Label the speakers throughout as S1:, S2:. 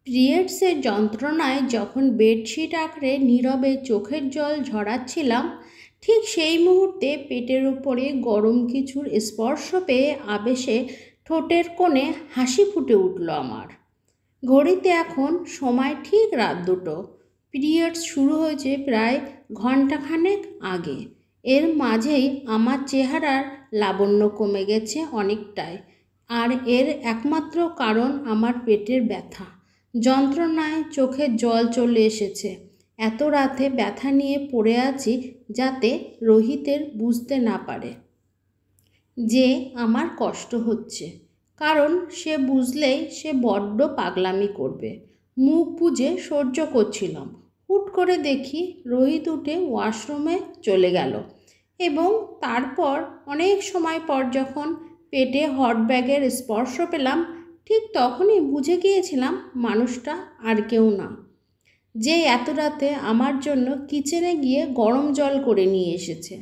S1: পিরিয়ডসের যন্ত্রণায় যখন বেডশিট আঁকড়ে নীরবে চোখের জল ঝরাচ্ছিলাম, ঠিক সেই মুহূর্তে পেটের উপরে গরম কিছুর স্পর্শ পেয়ে আবেশে ঠোঁটের কোণে হাসি ফুটে উঠল আমার। ঘড়িতে এখন সময় ঠিক রাত 2টো। পিরিয়ডস শুরু হয়েছে প্রায় ঘণ্টাখানেক আগে। এর মাঝেই আমার চেহারার লাবণ্য কমে গেছে অনেকটাই। আর এর একমাত্র কারণ আমার পেটের ব্যথা। যন্ত্রণায় চোখে জল চলে এসেছে। এত রাতে ব্যথা নিয়ে পড়ে আছি যাতে রোহিতের বুঝতে না পারে যে আমার কষ্ট হচ্ছে, কারণ সে বুঝলেই সে বড্ড পাগলামি করবে। মুখ বুজে সহ্য করছিলাম। হুট করে দেখি রোহিত উঠে ওয়াশরুমে চলে গেল এবং তারপর অনেক সময় পর যখন পেটে হট ব্যাগের স্পর্শ পেলাম, ঠিক তখনই বুঝে গিয়েছিলাম মানুষটা আর কেউ না, যে এত রাতে আমার জন্য কিচেনে গিয়ে গরম জল করে নিয়ে এসেছে।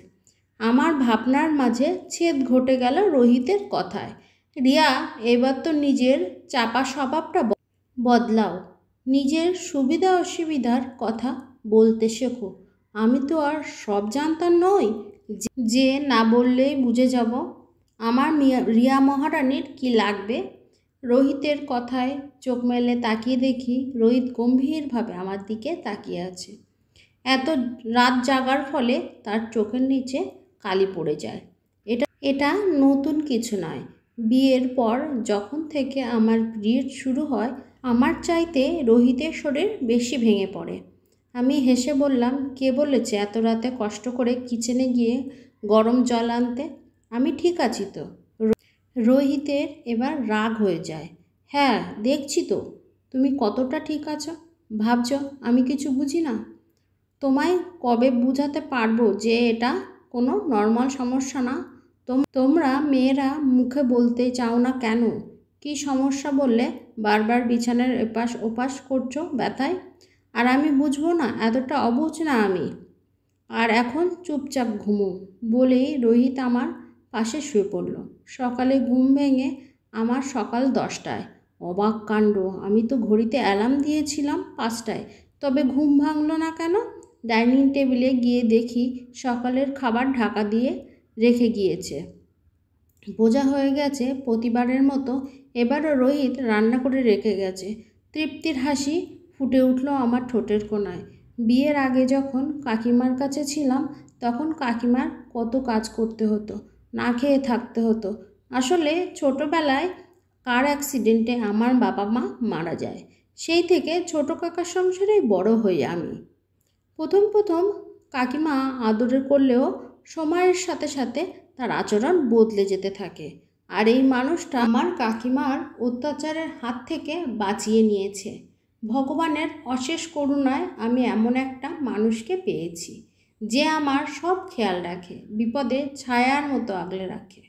S1: আমার ভাবনার মাঝে ছেদ ঘটে গেল রোহিতের কথায়। রিয়া, এবার তো নিজের চাপা স্বভাবটা বদলাও। নিজের সুবিধা অসুবিধার কথা বলতে শেখো। আমি তো আর সব জানতাম নই যে না বললেই বুঝে যাব। আমার রিয়া মহারানীর কি লাগবে। রোহিতের কথায় চোখ মেলে তাকিয়ে দেখি রোহিত গম্ভীরভাবে আমার দিকে তাকিয়ে আছে। এত রাত জাগার ফলে তার চোখের নিচে কালি পড়ে যায়। এটা নতুন কিছু নয়। বিয়ের পর যখন থেকে আমার পিরিয়ড শুরু হয়, আমার চাইতে রোহিতের শরীর বেশি ভেঙে পড়ে। আমি হেসে বললাম, কে বলেছে এত রাতে কষ্ট করে কিচেনে গিয়ে গরম জল আনতে? আমি ঠিক আছি তো। রোহিতের এবার রাগ হয়ে যায়। হ্যাঁ, দেখছি তো তুমি কতটা ঠিক আছো। ভাবছ আমি কিছু বুঝি না? তোমায় কবে বুঝাতে পারবো যে এটা কোনো নর্মাল সমস্যা না? তোমরা মেয়েরা মুখে বলতে চাও না কেন? কি সমস্যা বললে বারবার বিছানার এপাশ ওপাশ করছো ব্যথায়? আর আমি বুঝবো না? এতটা অবুঝ না আমি। আর এখন চুপচাপ ঘুমো বলেই রোহিত আমার পাশে শুয়ে পড়ল। সকালে ঘুম ভেঙে আমার সকাল 10টায়। অবাক কাণ্ড, আমি তো ঘড়িতে অ্যালার্ম দিয়েছিলাম 5টায়, তবে ঘুম ভাঙলো না কেন? ডাইনিং টেবিলে গিয়ে দেখি সকালের খাবার ঢাকা দিয়ে রেখে গিয়েছে। বোঝা হয়ে গেছে প্রতিবারের মতো এবারও রোহিত রান্না করে রেখে গেছে। তৃপ্তির হাসি ফুটে উঠল আমার ঠোঁটের কোণায়। বিয়ের আগে যখন কাকিমার কাছে ছিলাম তখন কাকিমার কত কাজ করতে হতো, না খেয়ে থাকতে হতো। আসলে ছোটোবেলায় কার অ্যাক্সিডেন্টে আমার বাবা মা মারা যায়। সেই থেকে ছোটো কাকার সংসারেই বড় হই আমি। প্রথম কাকিমা আদরে করলেও সময়ের সাথে সাথে তার আচরণ বদলে যেতে থাকে। আর এই মানুষটা আমার কাকিমার অত্যাচারের হাত থেকে বাঁচিয়ে নিয়েছে। ভগবানের অশেষ করুণায় আমি এমন একটা মানুষকে পেয়েছি যে আমার সব খেয়াল রাখে, বিপদে ছায়ার মতো আগলে রাখে।